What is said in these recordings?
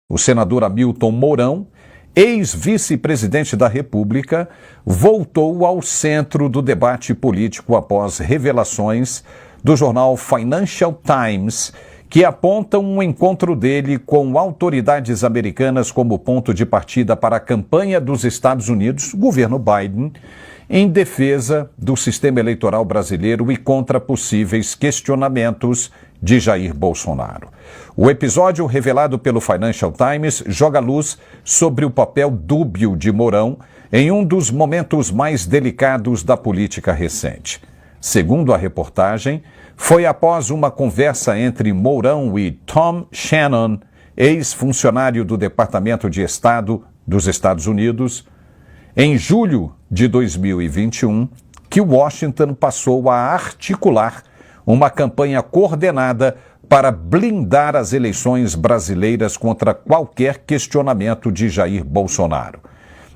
O senador Hamilton Mourão, ex-vice-presidente da República, voltou ao centro do debate político após revelações do jornal Financial Times, que apontam um encontro dele com autoridades americanas como ponto de partida para a campanha dos Estados Unidos, governo Biden, em defesa do sistema eleitoral brasileiro e contra possíveis questionamentos de Jair Bolsonaro. O episódio revelado pelo Financial Times joga luz sobre o papel dúbio de Mourão em um dos momentos mais delicados da política recente. Segundo a reportagem, foi após uma conversa entre Mourão e Tom Shannon, ex-funcionário do Departamento de Estado dos Estados Unidos, em julho de 2021, que Washington passou a articular uma campanha coordenada para blindar as eleições brasileiras contra qualquer questionamento de Jair Bolsonaro.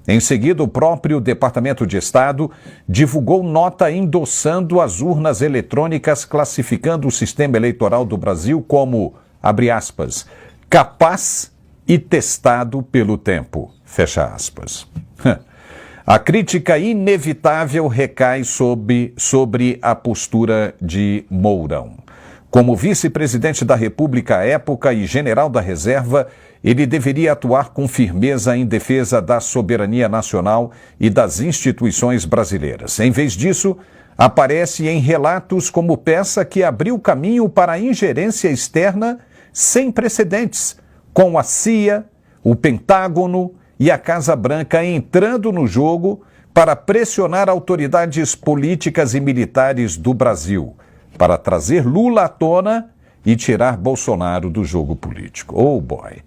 Em seguida, o próprio Departamento de Estado divulgou nota endossando as urnas eletrônicas, classificando o sistema eleitoral do Brasil como, abre aspas, capaz e testado pelo tempo, fecha aspas. A crítica inevitável recai sobre a postura de Mourão. Como vice-presidente da República à época e general da reserva, ele deveria atuar com firmeza em defesa da soberania nacional e das instituições brasileiras. Em vez disso, aparece em relatos como peça que abriu caminho para a ingerência externa sem precedentes, com a CIA, o Pentágono e a Casa Branca entrando no jogo para pressionar autoridades políticas e militares do Brasil, para trazer Lula à tona e tirar Bolsonaro do jogo político. Oh boy!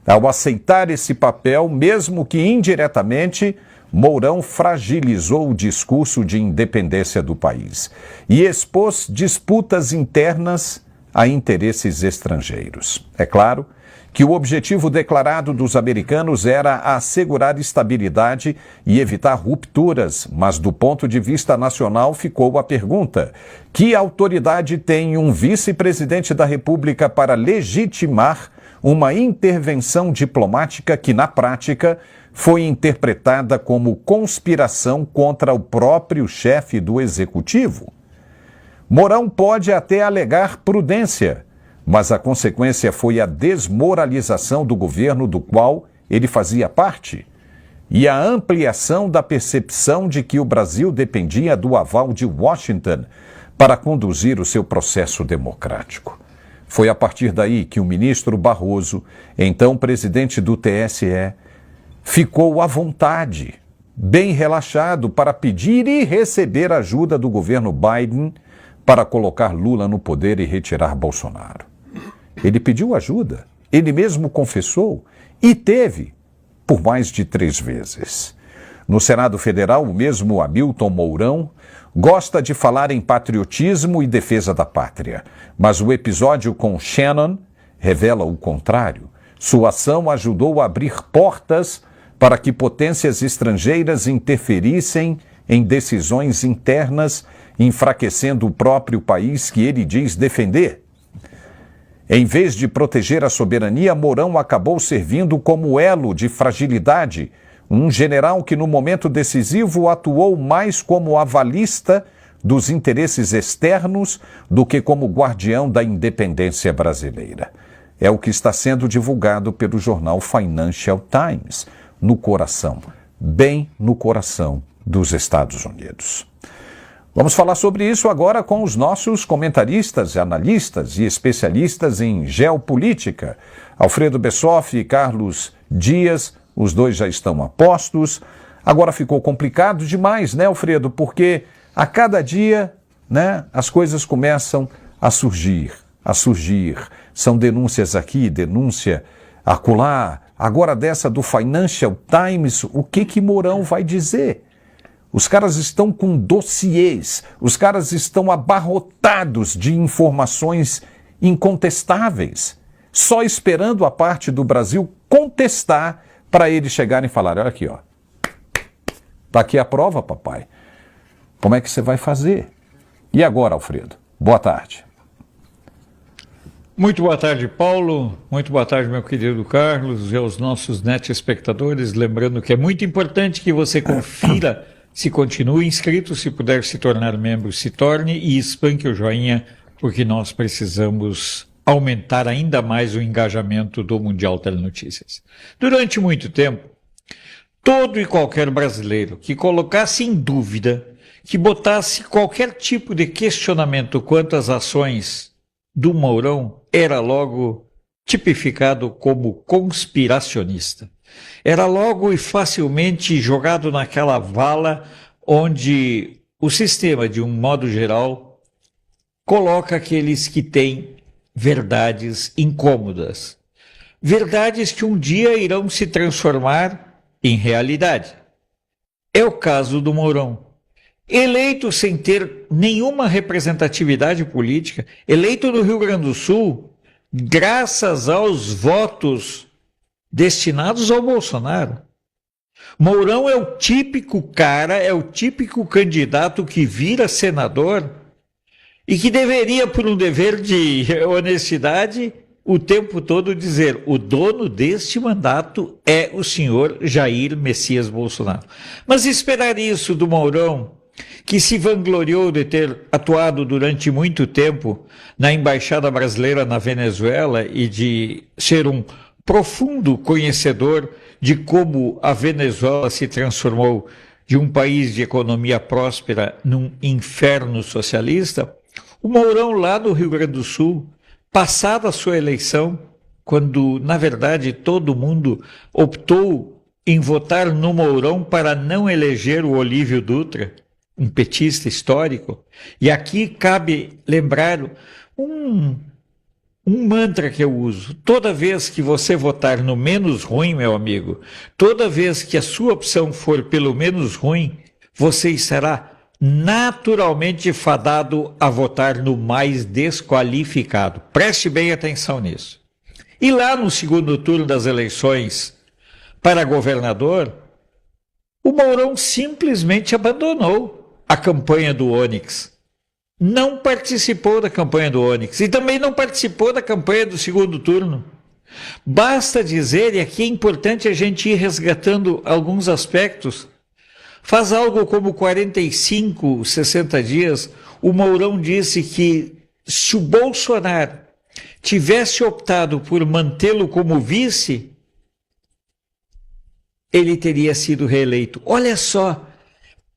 Ao aceitar esse papel, mesmo que indiretamente, Mourão fragilizou o discurso de independência do país e expôs disputas internas a interesses estrangeiros. É claro que o objetivo declarado dos americanos era assegurar estabilidade e evitar rupturas, mas do ponto de vista nacional ficou a pergunta: que autoridade tem um vice-presidente da República para legitimar uma intervenção diplomática que, na prática, foi interpretada como conspiração contra o próprio chefe do executivo? Mourão pode até alegar prudência, mas a consequência foi a desmoralização do governo do qual ele fazia parte e a ampliação da percepção de que o Brasil dependia do aval de Washington para conduzir o seu processo democrático. Foi a partir daí que o ministro Barroso, então presidente do TSE, ficou à vontade, bem relaxado, para pedir e receber ajuda do governo Biden para colocar Lula no poder e retirar Bolsonaro. Ele pediu ajuda, ele mesmo confessou e teve por mais de 3 vezes. No Senado Federal, o mesmo Hamilton Mourão gosta de falar em patriotismo e defesa da pátria, mas o episódio com Shannon revela o contrário. Sua ação ajudou a abrir portas para que potências estrangeiras interferissem em decisões internas, enfraquecendo o próprio país que ele diz defender. Em vez de proteger a soberania, Mourão acabou servindo como elo de fragilidade, um general que no momento decisivo atuou mais como avalista dos interesses externos do que como guardião da independência brasileira. É o que está sendo divulgado pelo jornal Financial Times, no coração, bem no coração dos Estados Unidos. Vamos falar sobre isso agora com os nossos comentaristas, analistas e especialistas em geopolítica. Alfredo Bessoff e Carlos Dias, os dois já estão a postos. Agora ficou complicado demais, né, Alfredo? Porque a cada dia, né, as coisas começam a surgir. São denúncias aqui, denúncia acolá. Agora dessa do Financial Times, o que Mourão vai dizer? Os caras estão com dossiês, os caras estão abarrotados de informações incontestáveis, só esperando a parte do Brasil contestar para eles chegarem e falarem: olha aqui, ó, tá aqui a prova, papai. Como é que você vai fazer? E agora, Alfredo? Boa tarde. Muito boa tarde, Paulo. Muito boa tarde, meu querido Carlos, e aos nossos espectadores. Lembrando que é muito importante que você confira se continua inscrito, se puder se tornar membro, se torne e espanque o joinha, porque nós precisamos aumentar ainda mais o engajamento do Mundial Telenotícias. Durante muito tempo, todo e qualquer brasileiro que colocasse em dúvida, que botasse qualquer tipo de questionamento quanto às ações do Mourão, era logo tipificado como conspiracionista. Era logo e facilmente jogado naquela vala onde o sistema, de um modo geral, coloca aqueles que têm verdades incômodas. Verdades que um dia irão se transformar em realidade. É o caso do Mourão. Eleito sem ter nenhuma representatividade política, eleito no Rio Grande do Sul, graças aos votos destinados ao Bolsonaro. Mourão é o típico cara, é o típico candidato que vira senador e que deveria, por um dever de honestidade, o tempo todo dizer: o dono deste mandato é o senhor Jair Messias Bolsonaro. Mas esperar isso do Mourão, que se vangloriou de ter atuado durante muito tempo na Embaixada Brasileira na Venezuela e de ser um profundo conhecedor de como a Venezuela se transformou de um país de economia próspera num inferno socialista, o Mourão lá no Rio Grande do Sul, passada a sua eleição, quando na verdade todo mundo optou em votar no Mourão para não eleger o Olívio Dutra, um petista histórico, e aqui cabe lembrar um mantra que eu uso: toda vez que você votar no menos ruim, meu amigo, toda vez que a sua opção for pelo menos ruim, você estará naturalmente fadado a votar no mais desqualificado. Preste bem atenção nisso. E lá no segundo turno das eleições para governador, o Mourão simplesmente abandonou a campanha do Onyx. Não participou da campanha do Onyx e também não participou da campanha do segundo turno. Basta dizer, e aqui é importante a gente ir resgatando alguns aspectos, faz algo como 45, 60 dias, o Mourão disse que se o Bolsonaro tivesse optado por mantê-lo como vice, ele teria sido reeleito. Olha só,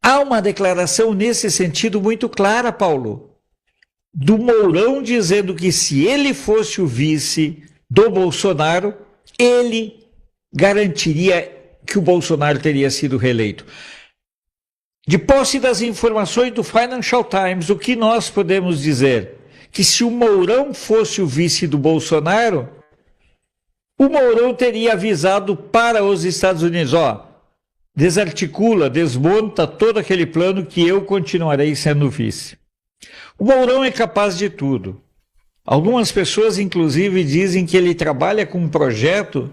há uma declaração nesse sentido muito clara, Paulo, do Mourão dizendo que se ele fosse o vice do Bolsonaro, ele garantiria que o Bolsonaro teria sido reeleito. De posse das informações do Financial Times, o que nós podemos dizer? Que se o Mourão fosse o vice do Bolsonaro, o Mourão teria avisado para os Estados Unidos: ó, desarticula, desmonta todo aquele plano que eu continuarei sendo vice. O Mourão é capaz de tudo. Algumas pessoas, inclusive, dizem que ele trabalha com um projeto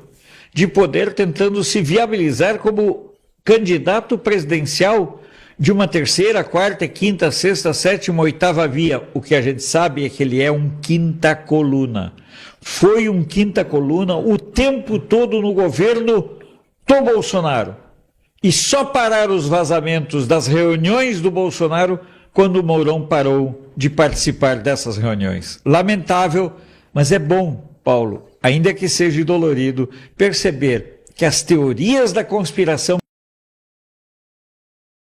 de poder tentando se viabilizar como candidato presidencial de uma terceira, quarta, quinta, sexta, sétima, oitava via. O que a gente sabe é que ele é um quinta coluna. Foi um quinta coluna o tempo todo no governo do Bolsonaro. E só pararam os vazamentos das reuniões do Bolsonaro quando o Mourão parou de participar dessas reuniões. Lamentável, mas é bom, Paulo, ainda que seja dolorido, perceber que as teorias da conspiração